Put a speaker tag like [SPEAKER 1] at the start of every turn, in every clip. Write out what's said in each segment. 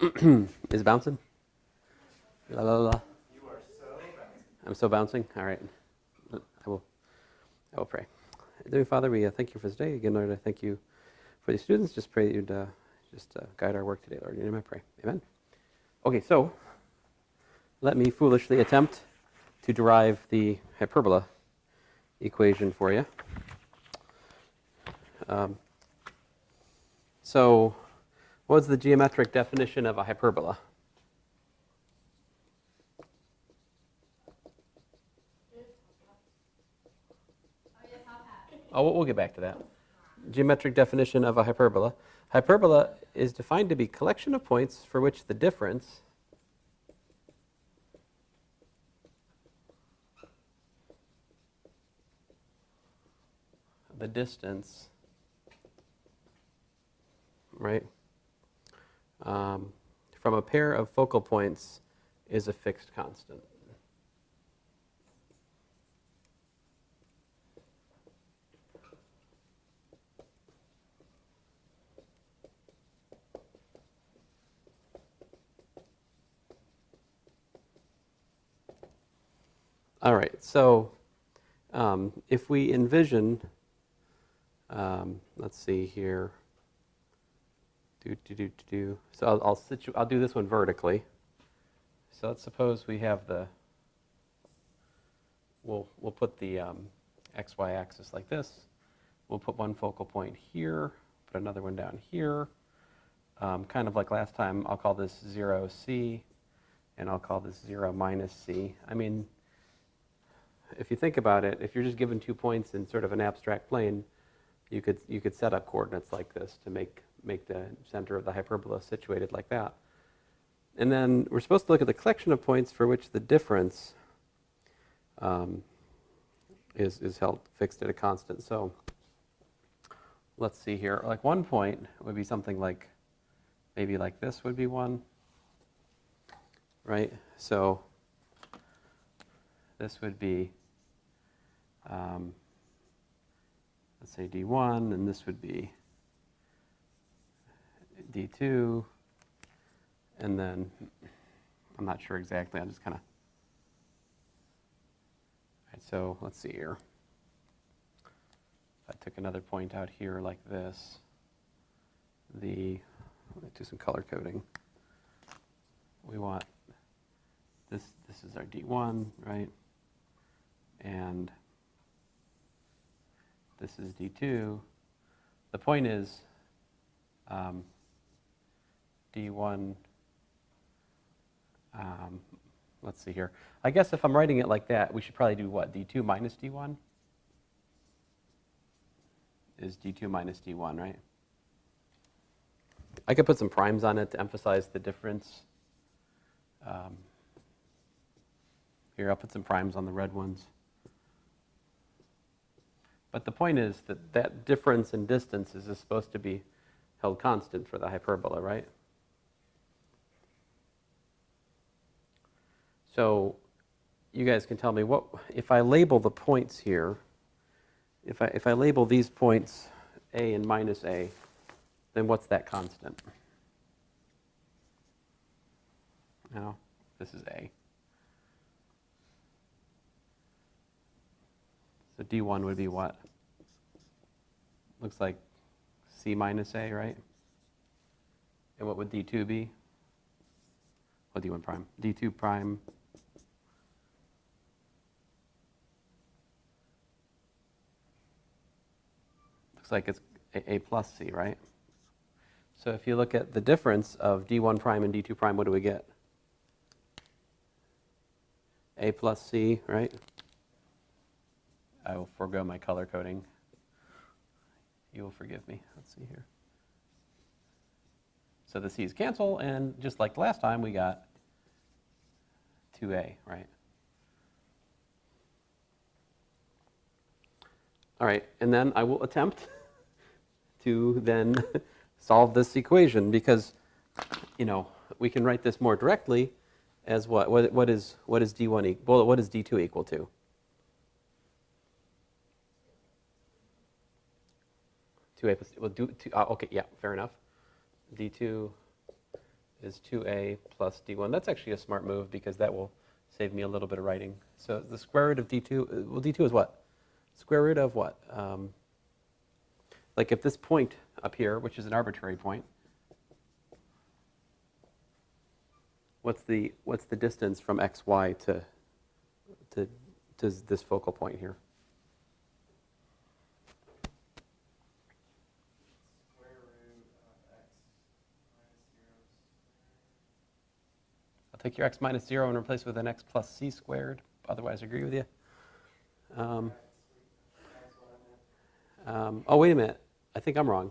[SPEAKER 1] Is it bouncing? La, la, la.
[SPEAKER 2] You are so bouncing.
[SPEAKER 1] I'm so bouncing? All right. I will pray. Dear Father, we thank you for this day. Again, Lord, I thank you for these students. Just pray that you'd guide our work today, Lord. In your name I pray. Amen. Okay, so let me foolishly attempt to derive the hyperbola equation for you. So what's the geometric definition of a hyperbola? Oh, we'll get back to that. Geometric definition of a hyperbola. Hyperbola is defined to be a collection of points for which the difference the distance, right, from a pair of focal points is a fixed constant. All right, so if we envision, let's see here. So I'll do this one vertically. So let's suppose we have we'll put the xy axis like this. We'll put one focal point here, put another one down here. Kind of like last time, I'll call this 0C, and I'll call this 0 minus C. I mean, if you think about it, if you're just given 2 points in sort of an abstract plane, you could set up coordinates like this to make the center of the hyperbola situated like that. And then we're supposed to look at the collection of points for which the difference is held fixed at a constant. So let's see here. Like one point would be something like, maybe like this would be one, right? So this would be, let's say D1, and this would be D2, and then I'm not sure exactly, I'm just kind of, right, so let's see here. If I took another point out here like this, let me do some color coding. We want this is our D1, right? And this is D2. The point is D1, let's see here. I guess if I'm writing it like that, we should probably do what? D2 minus D1 is D2 minus D1, right? I could put some primes on it to emphasize the difference. Here, I'll put some primes on the red ones. But the point is that that difference in distance is supposed to be held constant for the hyperbola, right? So you guys can tell me, what if I label the points here, if I label these points A and minus A, then what's that constant? Now, this is A. So D1 would be what? Looks like C minus A, right? And what would D2 be? Well, D1 prime. D2 prime. Looks like it's A plus C, right? So if you look at the difference of D1 prime and D2 prime, what do we get? A plus C, right? I will forego my color coding. You will forgive me. Let's see here. So the C's cancel, and just like last time, we got 2A, right? All right, and then I will attempt to then solve this equation, because, we can write this more directly as what? What is D1 equal? Well, what is D2 equal to? 2A plus, we'll do 2, okay, yeah, fair enough. D2 is 2a plus d1. That's actually a smart move because that will save me a little bit of writing. So the square root of d2, well, d2 is what? Square root of what? Like if this point up here, which is an arbitrary point, what's the distance from xy to this focal point here?
[SPEAKER 2] Square root of x minus 0 squared.
[SPEAKER 1] I'll take your x minus 0 and replace it with an x plus c squared. Otherwise, I agree with you.
[SPEAKER 2] That's what I meant.
[SPEAKER 1] Oh, wait a minute. I think I'm wrong.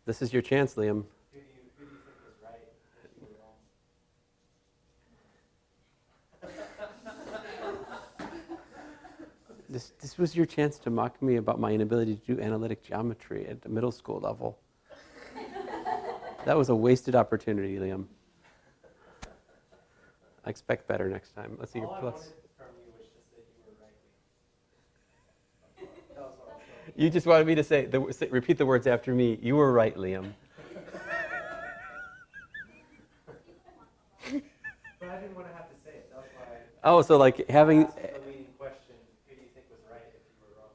[SPEAKER 1] This is your chance, Liam.
[SPEAKER 2] Who do you think was right if you were wrong?
[SPEAKER 1] This was your chance to mock me about my inability to do analytic geometry at the middle school level. That was a wasted opportunity, Liam. I expect better next time. Let's see your
[SPEAKER 2] All I
[SPEAKER 1] plus.
[SPEAKER 2] wanted from you was just that you were right. That was all I was
[SPEAKER 1] You just wanted me to repeat the words after me. You were right, Liam.
[SPEAKER 2] But I didn't want to have to say it. That was why
[SPEAKER 1] Oh, so like
[SPEAKER 2] I
[SPEAKER 1] having.
[SPEAKER 2] asked the leading question, who do you think was right if you were wrong?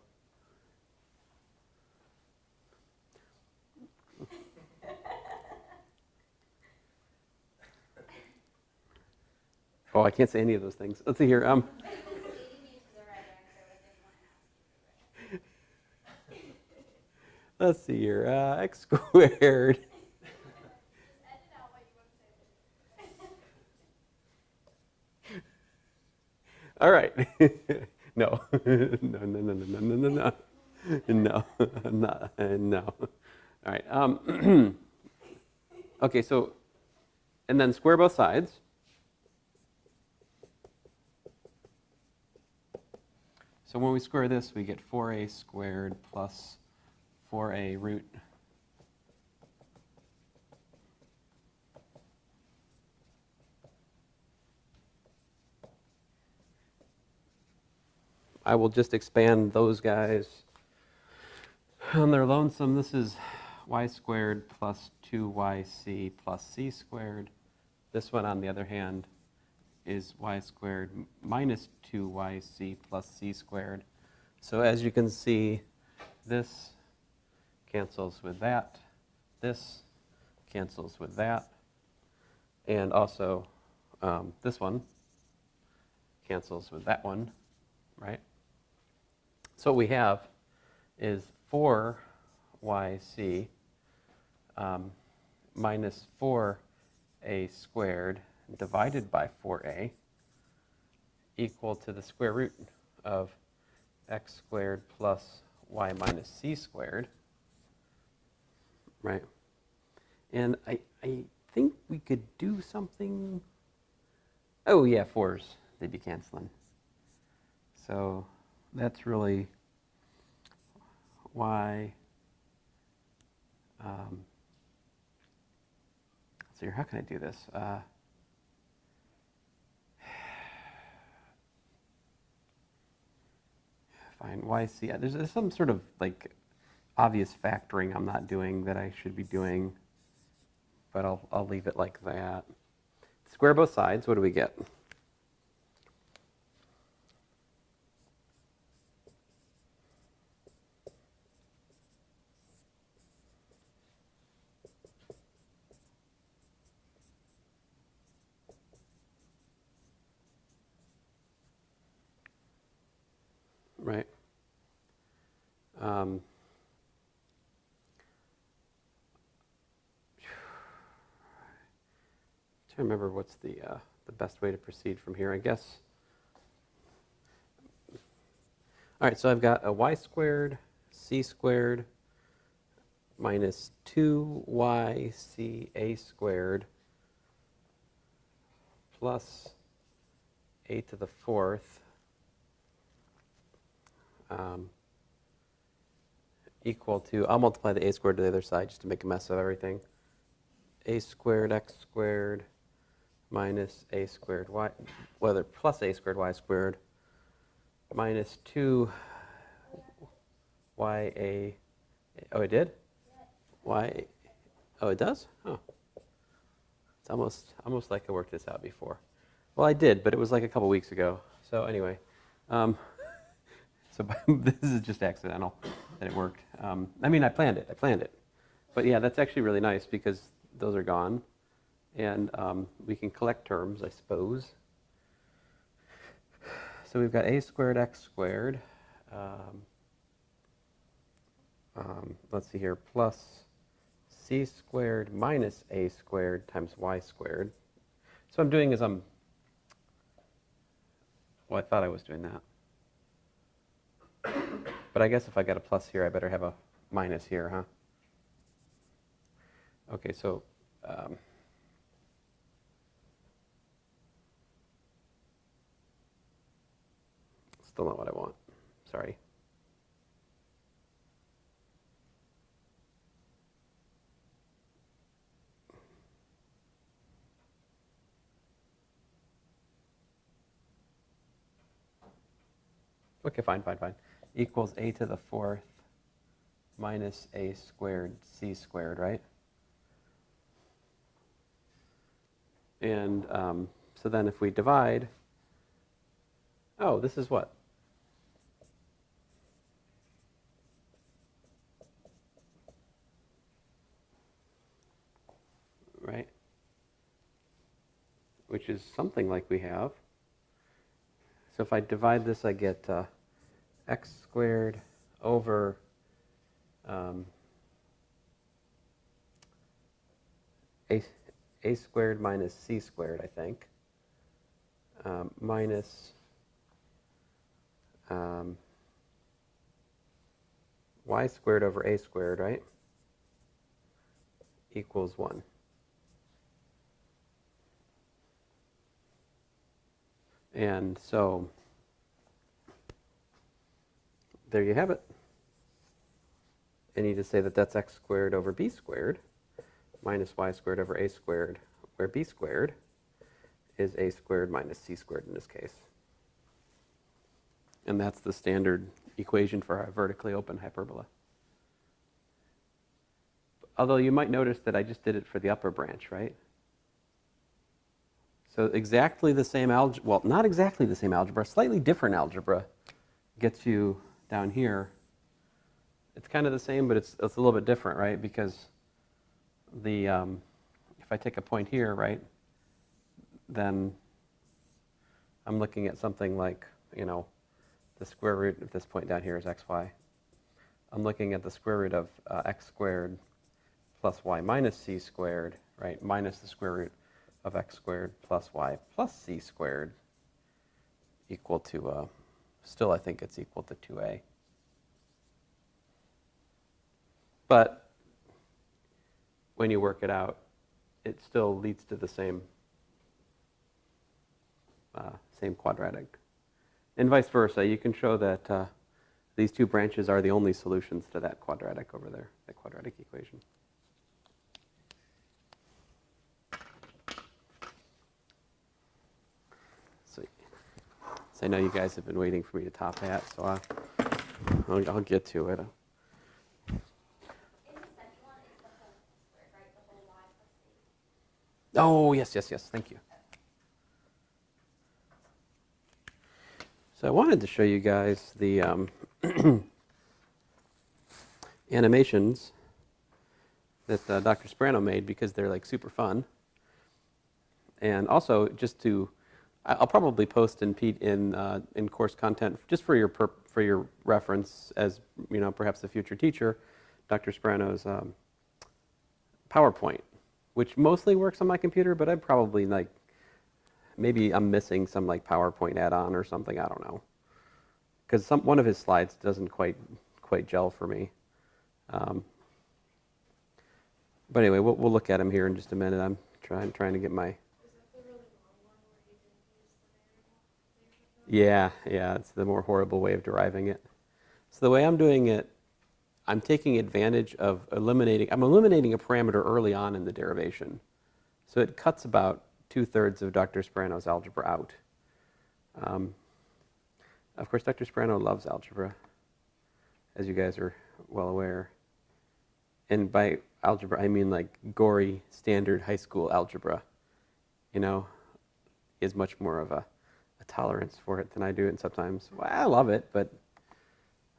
[SPEAKER 1] Oh, I can't say any of those things. Let's see here. Let's see here. X squared. All right. No. No. No. No. All right. Okay, so, and then square both sides. So when we square this, we get 4a squared plus 4a root. I will just expand those guys on their lonesome. This is y squared plus 2yc plus c squared. This one, on the other hand, is y squared minus 2yc plus c squared. So as you can see, this cancels with that. This cancels with that. And also, this one cancels with that one, right? So what we have is 4yc minus 4a squared divided by 4a equal to the square root of x squared plus y minus c squared, right? And I think we could do something. Oh yeah, 4s, they'd be canceling. So that's really why, let's see here, how can I do this? Fine, yc, there's some sort of like obvious factoring I'm not doing that I should be doing, but I'll leave it like that. Square both sides, what do we get? Right. Trying to remember what's the best way to proceed from here, I guess. All right, so I've got a y squared, c squared, minus 2yc squared plus a to the fourth equal to, I'll multiply the a squared to the other side just to make a mess of everything. A squared x squared minus a squared y, whether plus a squared y squared minus 2 ya, oh I did? Y, Oh, it does? Oh. It's almost like I worked this out before. Well, I did, but it was like a couple weeks ago. So anyway, um, so this is just accidental that it worked. I mean, I planned it. But yeah, that's actually really nice because those are gone. And we can collect terms, I suppose. So we've got a squared x squared. Let's see here, plus c squared minus a squared times y squared. So what I'm doing is well, I thought I was doing that. But I guess if I got a plus here, I better have a minus here, huh? Okay, so still not what I want. Sorry. Okay, fine. Equals a to the fourth minus a squared c squared, right? And so then if we divide, oh, this is what? Right? Which is something like we have. So if I divide this, I get x squared over a squared minus c squared, I think, minus y squared over a squared, right, equals 1. And so there you have it. And you just say that that's x squared over b squared minus y squared over a squared, where b squared is a squared minus c squared in this case. And that's the standard equation for our vertically open hyperbola. Although you might notice that I just did it for the upper branch, right? So exactly the same algebra, well, not exactly the same algebra, slightly different algebra gets you down here. It's kind of the same, but it's a little bit different, right? Because the if I take a point here, right, then I'm looking at something like, the square root of this point down here is xy. I'm looking at the square root of x squared plus y minus c squared, right, minus the square root of x squared plus y plus c squared equal to, still I think it's equal to 2a. But when you work it out, it still leads to the same quadratic. And vice versa, you can show that these two branches are the only solutions to that quadratic over there, that quadratic equation. So I know you guys have been waiting for me to top hat, so I'll get to it. Oh, yes, thank you. So I wanted to show you guys the animations that Dr. Sprano made because they're like super fun. And also just I'll probably post in course content just for your reference as, perhaps a future teacher, Dr. Sprano's PowerPoint, which mostly works on my computer, but I'd probably maybe I'm missing some PowerPoint add-on or something, I don't know. Because one of his slides doesn't quite gel for me. But anyway, we'll look at him here in just a minute. I'm trying to get my... Is that the really long one where he didn't use the variable? Yeah, it's the more horrible way of deriving it. So the way I'm doing it, I'm taking advantage of eliminating a parameter early on in the derivation. So it cuts about 2/3 of Dr. Sprano's algebra out. Of course, Dr. Sprano loves algebra, as you guys are well aware. And algebra, I mean like gory standard high school algebra. You know, he has much more of a tolerance for it than I do, and sometimes, well, I love it, but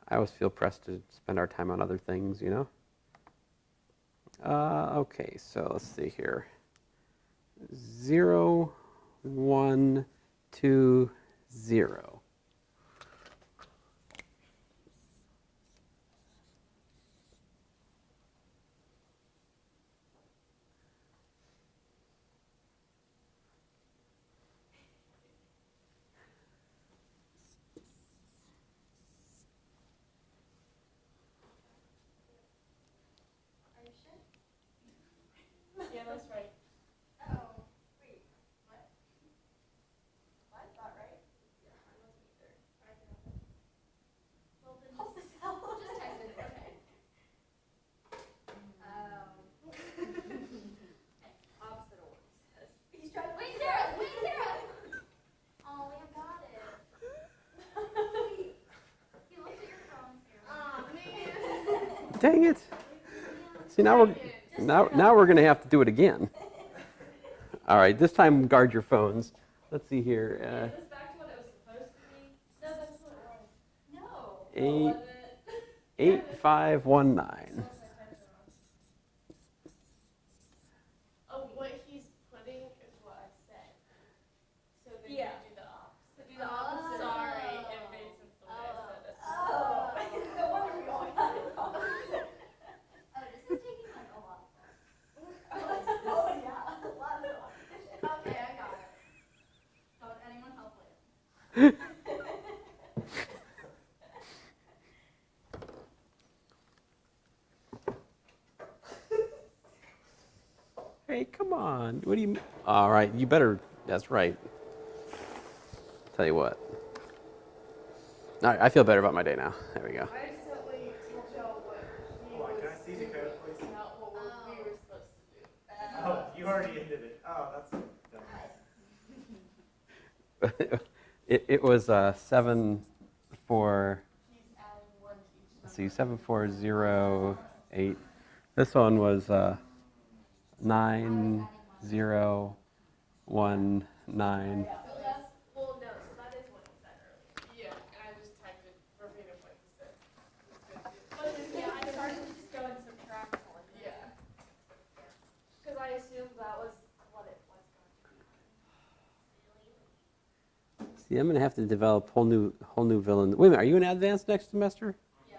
[SPEAKER 1] I always feel pressed to spend our time on other things, you know? Okay, so let's see here. 0, 1, 2, 0.
[SPEAKER 3] Yeah, that's right.
[SPEAKER 4] Oh, wait, what? Well, that's not right.
[SPEAKER 3] Yeah, I wasn't either. I can have it. Well, then
[SPEAKER 4] What the hell? Just text it, okay.
[SPEAKER 3] opposite orders.
[SPEAKER 4] He's trying to. Wait, Sarah! Wait, Sarah! Oh, we have got it. You looked at your phone, Sarah.
[SPEAKER 3] Aw, man.
[SPEAKER 1] Dang it. See, now we're going to have to do it again. All right, this time guard your phones. Let's see here.
[SPEAKER 3] Is this back to what it was supposed to be? No, that's what it was.
[SPEAKER 4] No.
[SPEAKER 1] Eight,
[SPEAKER 3] Was it?
[SPEAKER 1] 8519.
[SPEAKER 3] Oh, what he's putting is what I said. So then
[SPEAKER 4] Yeah.
[SPEAKER 3] you do the opposite. Do the opposite. Sorry, it made sense the way I said it.
[SPEAKER 4] Oh. No wonder we all got it wrong. Oh, this is taking like a lot of thought. Oh, yeah, a lot of thought. Okay, I got it. Don't anyone help later.
[SPEAKER 1] Hey, come on. What do you mean? All right, you better. That's right. Tell you what. All right, I feel better about my day now. There we go.
[SPEAKER 3] I accidentally told y'all what he was
[SPEAKER 2] Can I see the code, please?
[SPEAKER 3] not what we were supposed to do.
[SPEAKER 2] Oh, you already ended it. Oh, that's dumb.
[SPEAKER 1] It was 7 4.
[SPEAKER 3] He's adding one to each
[SPEAKER 1] Let's see, 7408. This one was 9019.
[SPEAKER 3] Well, no, so that is what he said earlier. Yeah, and I just typed it verbatim what he said. It's good too. But then, yeah, I started to just go and subtract one. Yeah. Because I assumed that was what it was going to be.
[SPEAKER 1] See, I'm gonna have to develop whole new villain. Wait a minute, are you in advanced next semester?
[SPEAKER 3] Yeah.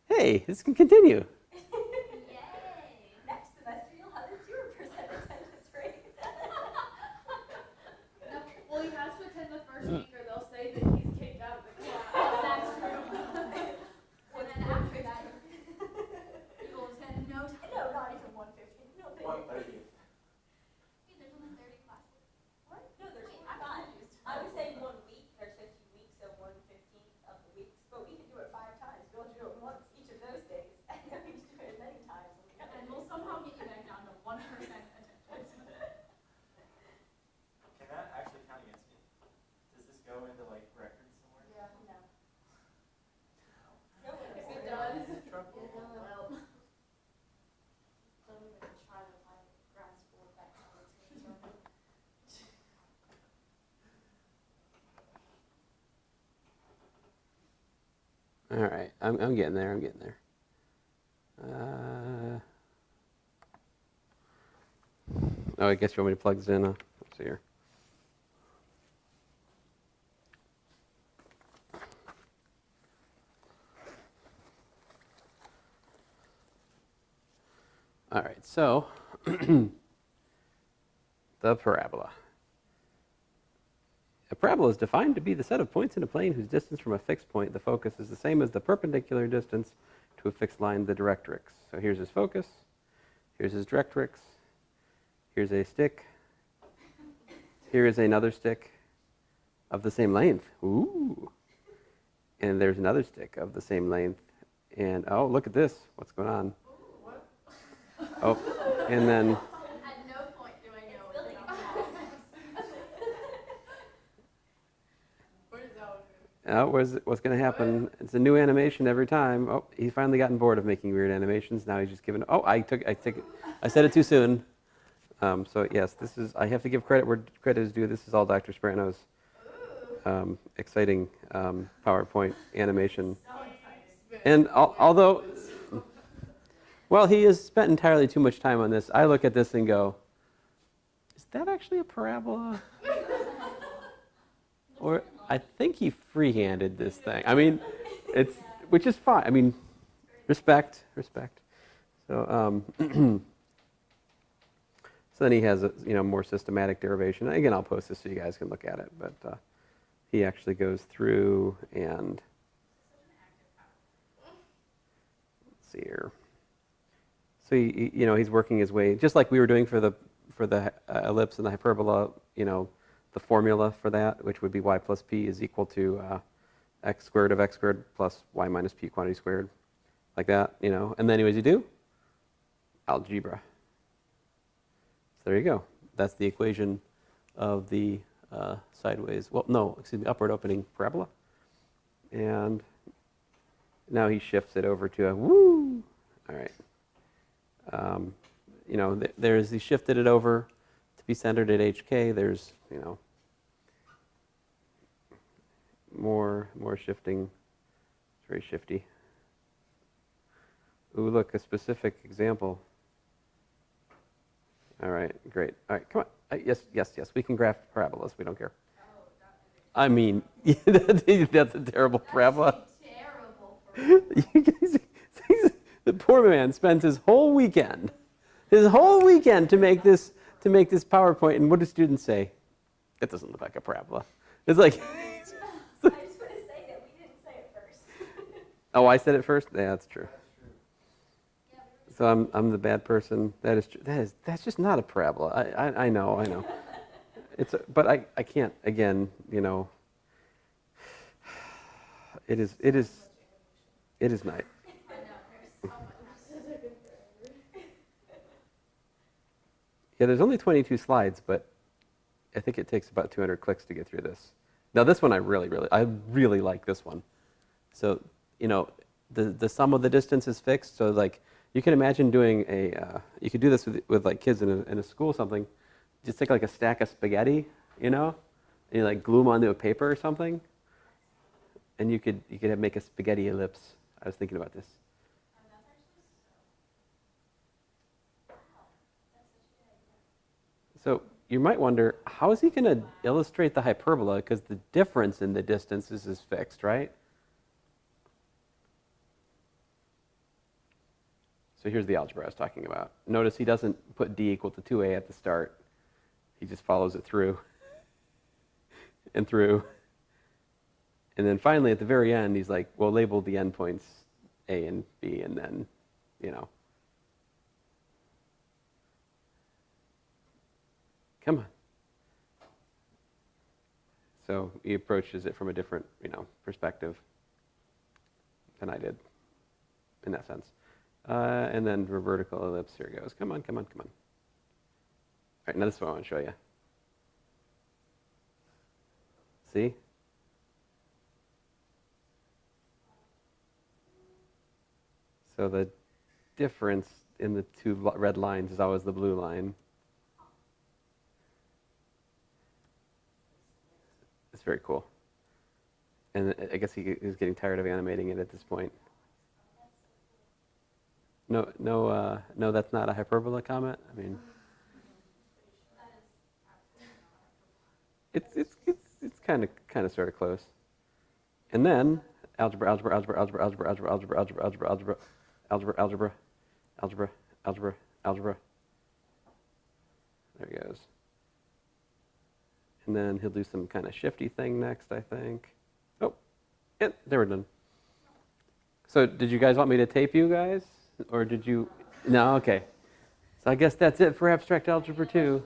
[SPEAKER 1] Hey, this can continue.
[SPEAKER 4] Yay! Next semester you'll have a 0% attendance rate.
[SPEAKER 3] No, well, he has to attend the first week or they'll say that he's kicked out of the class.
[SPEAKER 4] That's true. And then after that, you will attend no time. No, not even 150. No, thank you.
[SPEAKER 2] 130.
[SPEAKER 4] Wait, there's only 30 classes. What? No, there's 5. I was saying 1 week. There's 50 weeks, so 1/15 of the weeks. But we can do it 5 times. We'll do it once each of those days, and then we can do it many times.
[SPEAKER 3] And we'll somehow get you back down to 1% attendance.
[SPEAKER 2] Can that actually count against me? Does this go into like records somewhere?
[SPEAKER 3] Yeah.
[SPEAKER 4] No. No one
[SPEAKER 3] If
[SPEAKER 4] is
[SPEAKER 3] it does,
[SPEAKER 2] Trouble.
[SPEAKER 3] well, don't even try to find grad school with that kind of experience.
[SPEAKER 1] All right, I'm getting there. I'm getting there. Oh, I guess you want me to plug this in. Let's see here. All right, so the parabola. A parabola is defined to be the set of points in a plane whose distance from a fixed point, the focus, is the same as the perpendicular distance to a fixed line, the directrix. So here's his focus, here's his directrix, here's a stick, here is another stick of the same length. Ooh. And there's another stick of the same length. And oh, look at this. What's going on? Oh, and then
[SPEAKER 3] At no point do I know
[SPEAKER 4] Building
[SPEAKER 3] it's
[SPEAKER 4] a
[SPEAKER 3] an
[SPEAKER 4] house.
[SPEAKER 3] Where does that one
[SPEAKER 1] what's going to happen? It's a new animation every time. Oh, he's finally gotten bored of making weird animations. Now he's just given. Oh, I said it too soon. So yes, this is. I have to give credit where credit is due. This is all Dr. Sprano's exciting PowerPoint animation. And although, well, he has spent entirely too much time on this. I look at this and go, is that actually a parabola? Or I think he freehanded this thing. I mean, which is fine. I mean, respect. So, so then he has a more systematic derivation. Again, I'll post this so you guys can look at it. But he actually goes through and let's see here. So he's working his way, just like we were doing for the ellipse and the hyperbola. The formula for that, which would be y plus p is equal to x squared of x squared plus y minus p quantity squared, like that, And then what you do? Algebra. So there you go. That's the equation of the upward opening parabola. And now he shifts it over to a woo. All right. He shifted it over to be centered at HK. There's, more shifting. It's very shifty. Ooh, look, a specific example. All right, great. All right, come on. Yes, we can graph parabolas. We don't care. I mean, that's a terrible parabola. The poor man spends his whole weekend to make this PowerPoint, and what do students say? It doesn't look like a parabola. It's like.
[SPEAKER 4] I just want to say that we didn't say it first.
[SPEAKER 1] Oh, I said it first? Yeah, that's true. So I'm the bad person. That is true. That's just not a parabola. I know. But I can't, again, it is nice. Yeah, there's only 22 slides, but I think it takes about 200 clicks to get through this. Now this one I really like this one. So, the sum of the distance is fixed. So like you can imagine doing you could do this with like kids in a school or something. Just take like a stack of spaghetti, and you like glue them onto a paper or something. And you could make a spaghetti ellipse. I was thinking about this. So you might wonder, how is he going to illustrate the hyperbola? Because the difference in the distances is fixed, right? So here's the algebra I was talking about. Notice he doesn't put d equal to 2a at the start. He just follows it through and through. And then finally, at the very end, he's like, well, label the endpoints a and b, and then, Come on. So he approaches it from a different, perspective than I did, in that sense. And then for vertical ellipse, here it goes. Come on. All right, now this is what I want to show you. See? So the difference in the two red lines is always the blue line. It's very cool. And I guess he is getting tired of animating it at this point. No, that's not a hyperbola comment. I mean, it's kind of sort of close. And then algebra. There he goes. And then he'll do some kind of shifty thing next, I think. Oh, yeah, they were done. So did you guys want me to tape you guys? Or did you? No, okay. So I guess that's it for Abstract Algebra 2.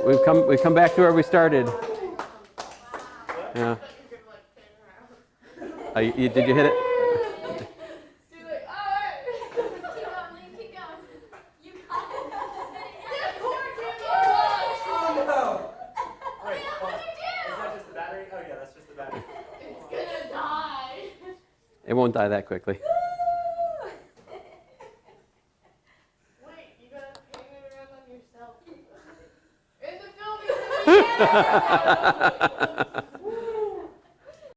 [SPEAKER 1] We've come back to where we started. Yeah. Did you hit it? It won't die that quickly.
[SPEAKER 3] Wait, you gotta paint it around on yourself. In the film, you said